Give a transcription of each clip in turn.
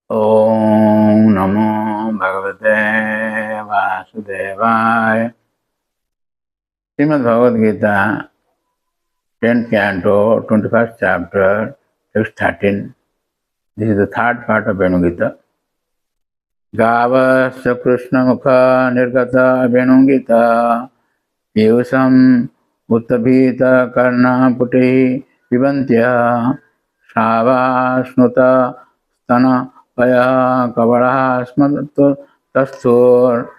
Om Namo Bhagavate Vasudevaya. Srimad Bhagavad Gita, 10th canto, 21st chapter, text 13. This is the third part of Venugita. Gavasya Krishna Mukha Nirgata Venugita Yusam Uttabhita Karna Puti Vivantya Shavasnuta Stana Paya Kavara Smatu Tastur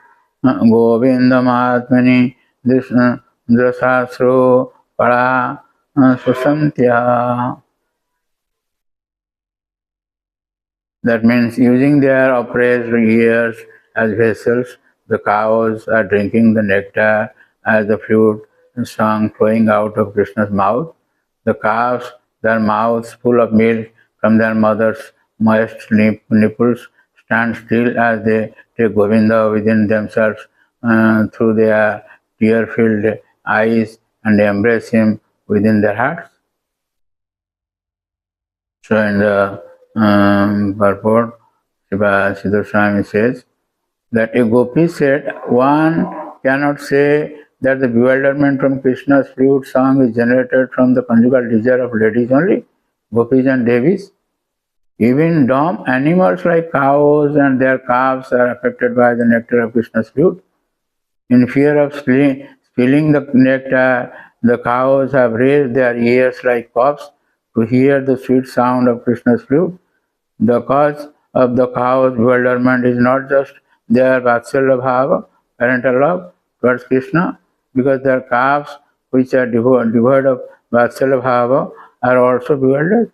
Govindamaatmani Drasasro Para Susantya. That means using their upraised ears as vessels, the cows are drinking the nectar as the flute song flowing out of Krishna's mouth. The calves, their mouths full of milk from their mother's moist nipples, stand still as they take Govinda within themselves through their tear-filled eyes and embrace him within their hearts. So in the purport, Siddhar Swami says that a gopi said, one cannot say that the bewilderment from Krishna's flute song is generated from the conjugal desire of ladies only, gopis and devis. Even dumb animals like cows and their calves are affected by the nectar of Krishna's flute. In fear of spilling the nectar, the cows have raised their ears like cocks to hear the sweet sound of Krishna's flute. The cause of the cow's bewilderment is not just their Vatsalya Bhava, parental love towards Krishna, because their calves, which are devoid of Vatsalya Bhava, are also bewildered.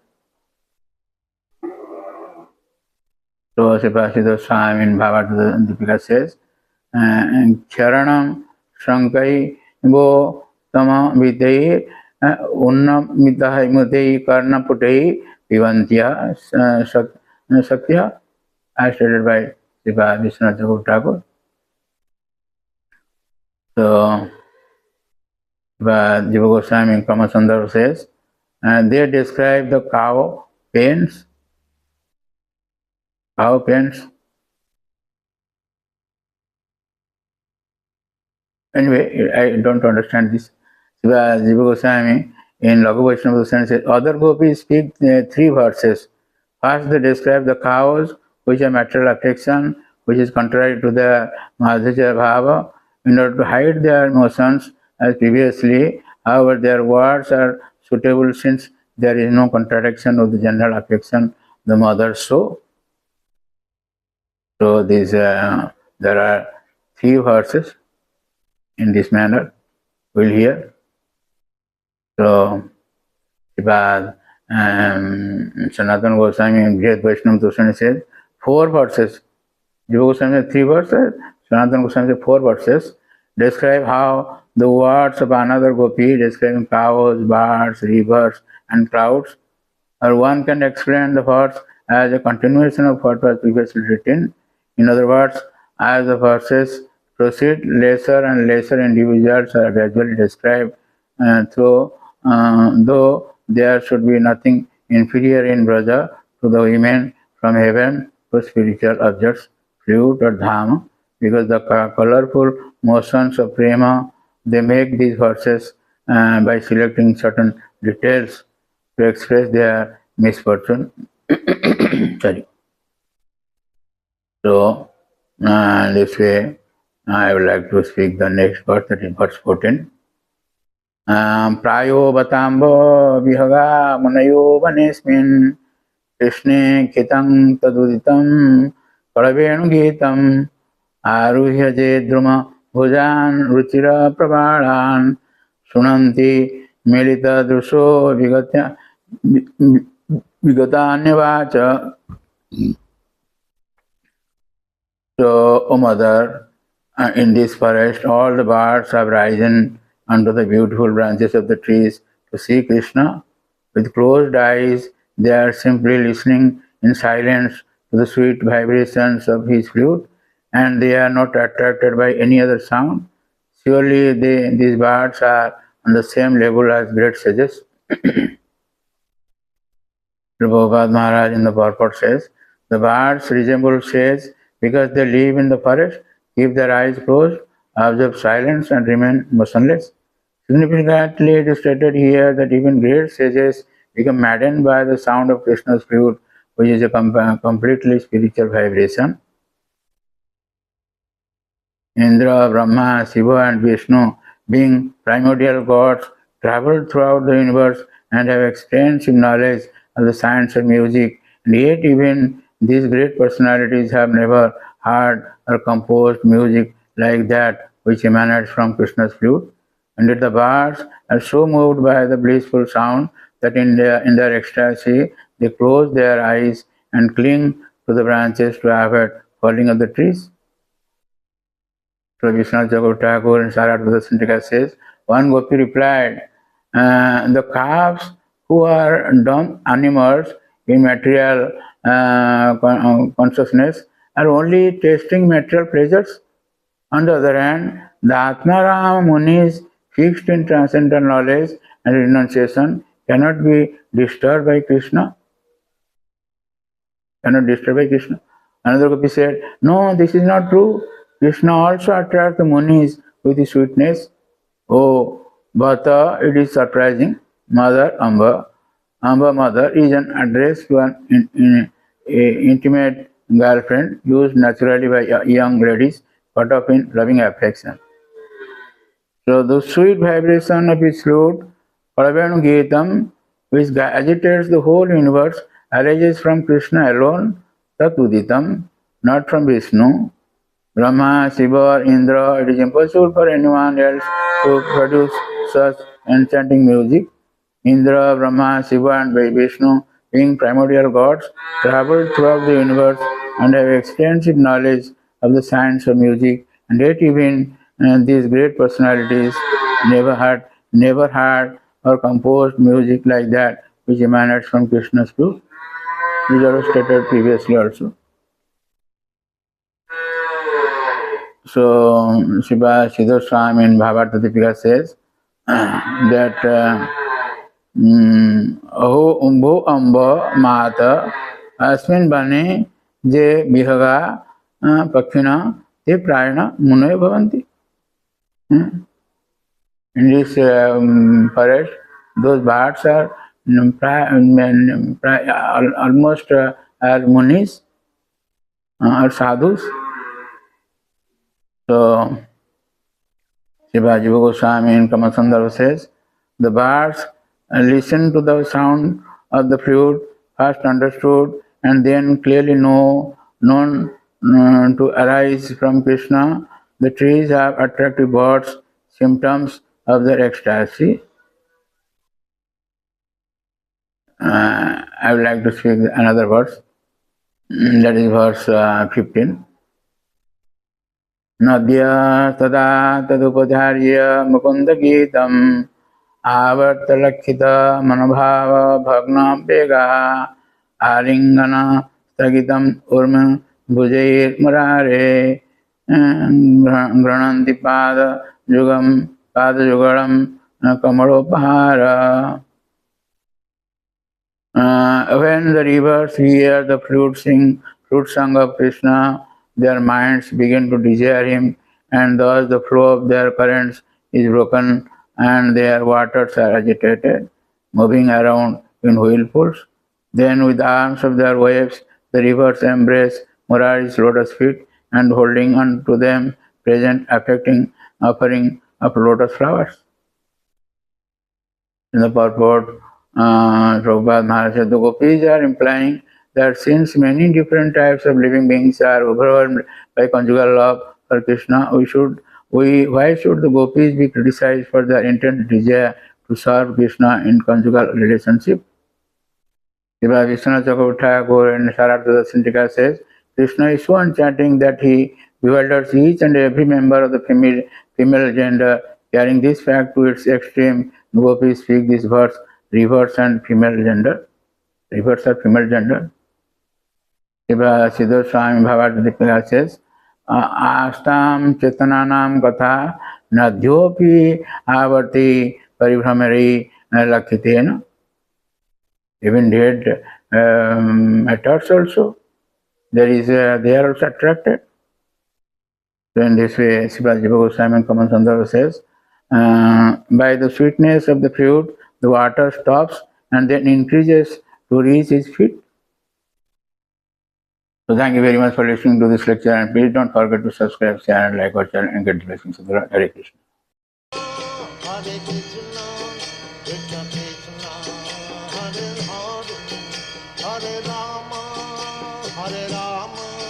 So Sipasiddha Swami in Bhagavad Deepika says, Charanam Shankai Vo Tama Vitei Unnamitahi Mutei Karna Putei Vivantya Sakya, as stated by Sripa Vishwanath Thakur. So, Jiva Goswami in Kama Sundara says, they describe the cow pains. Cow pains. Anyway, I don't understand this. Jiva Goswami in Laghu Vaishnava Goswami says, other gopis speak 3 verses. First, they describe the cows, which are material affection, which is contrary to the Madhurya Bhava, in order to hide their emotions as previously. However, their words are suitable since there is no contradiction of the general affection the mothers show. So, there are 3 verses in this manner. We'll hear. So, Sanatana Goswami in Great Vaishnava Dushan says 4 verses. Jiva Goswami says 3 verses. Sanatana Goswami says 4 verses. Describe how the words of another gopi describing cows, birds, rivers, and clouds, or one can explain the verse as a continuation of what was previously written. In other words, as the verses proceed, lesser and lesser individuals are gradually described, though there should be nothing inferior in Braja to the women from heaven to spiritual objects, flute or dhama, because the colorful motions of prema, they make these verses by selecting certain details to express their misfortune. Sorry. So, this way, I would like to speak the next verse, that is verse 14. Prayo batambo vihaga munayo vanesmin Krishne kitang taduditam Venugeetam Aruhya jedruma bhujan ruchira prabhalan Sunanti milita drusho vigatanyavacha. So, O mother, in this forest all the birds have risen under the beautiful branches of the trees to see Krishna. With closed eyes, they are simply listening in silence to the sweet vibrations of his flute, and they are not attracted by any other sound. Surely these birds are on the same level as great sages. Prabhupada Maharaj in the purport says, The birds resemble sages because they live in the forest, keep their eyes closed, observe silence, and remain motionless. Significantly, it is stated here that even great sages become maddened by the sound of Krishna's flute, which is a completely spiritual vibration. Indra, Brahma, Shiva, and Vishnu, being primordial gods, travel throughout the universe and have extensive knowledge of the science of music, and yet even these great personalities have never heard or composed music like that which emanates from Krishna's flute. And yet the birds are so moved by the blissful sound that in their ecstasy they close their eyes and cling to the branches to avoid falling of the trees. So Vishnu Jagat Thakur in Sarada Sindhika says, one gopi replied, the calves who are dumb animals in material consciousness are only tasting material pleasures. On the other hand, the Atmarama Munis, fixed in transcendental knowledge and renunciation, cannot be disturbed by Krishna. Another gopi said, no, this is not true. Krishna also attracts the munis with his sweetness. Oh, but it is surprising. Mother Amba mother is an address to an intimate girlfriend used naturally by young ladies caught up in loving affection. So the sweet vibration of his flute, Venugeetam, which agitates the whole universe, arises from Krishna alone, Tat Uditam, not from Vishnu. Brahma, Shiva, or Indra, it is impossible for anyone else to produce such enchanting music. Indra, Brahma, Shiva, and Vishnu, being primordial gods, travel throughout the universe and have extensive knowledge of the science of music, and yet even these great personalities never heard or composed music like that which emanates from Krishna's flute. These are stated previously also. So Shiva Siddhar Swami in Bhagavad Deepika says that अहो उम्भो अम्ब मात अस्मिन् बने जे विहगा पक्षिणा ते प्रायण मुनयो भवन्ति. In this forest, those birds are almost as munis or sadhus. So Shiva Jiva Goswami in Kamasandara says, the birds listen to the sound of the flute, first understood and then clearly known to arise from Krishna. The trees have attractive birds, symptoms of their ecstasy. I would like to speak another verse, that is verse 15. Nadya tada tadupadharya mukunda geetam avartalakkhita manabhava bhagna vega alingana stagitam urma bhujair murare grananti pada jugalam kamalopahara. When the rivers hear the flute song of Krishna, their minds begin to desire him, and thus the flow of their currents is broken and their waters are agitated, moving around in whirlpools. Then with the arms of their waves, the rivers embrace Murari's lotus feet and holding on to them, present offering of lotus flowers. In the purport, Prabhupada Maharaj said, the gopis are implying that since many different types of living beings are overwhelmed by conjugal love for Krishna, why should the gopis be criticized for their intense desire to serve Krishna in conjugal relationship? Shiva Vishnu Chakravarti in Sarada Sindhika says, Krishna is so enchanting that he bewilders each and every member of the female gender. Carrying this fact to its extreme, the gopis speak this verse, rivers and female gender. Rivers are female gender. Shiva Siddhar Swami Bhagavad Deepika says, Astam Chetananam Katha Nadhyopi Avarti Paribhramari Lakhitena. Even dead matters also they are also attracted. So in this way, Srila Jiva Goswami in Common Sandarbha says, by the sweetness of the fruit, the water stops and then increases to reach his feet. So thank you very much for listening to this lecture, and please don't forget to subscribe, channel, like our channel, and get the blessings of the Lord. Hare Krishna.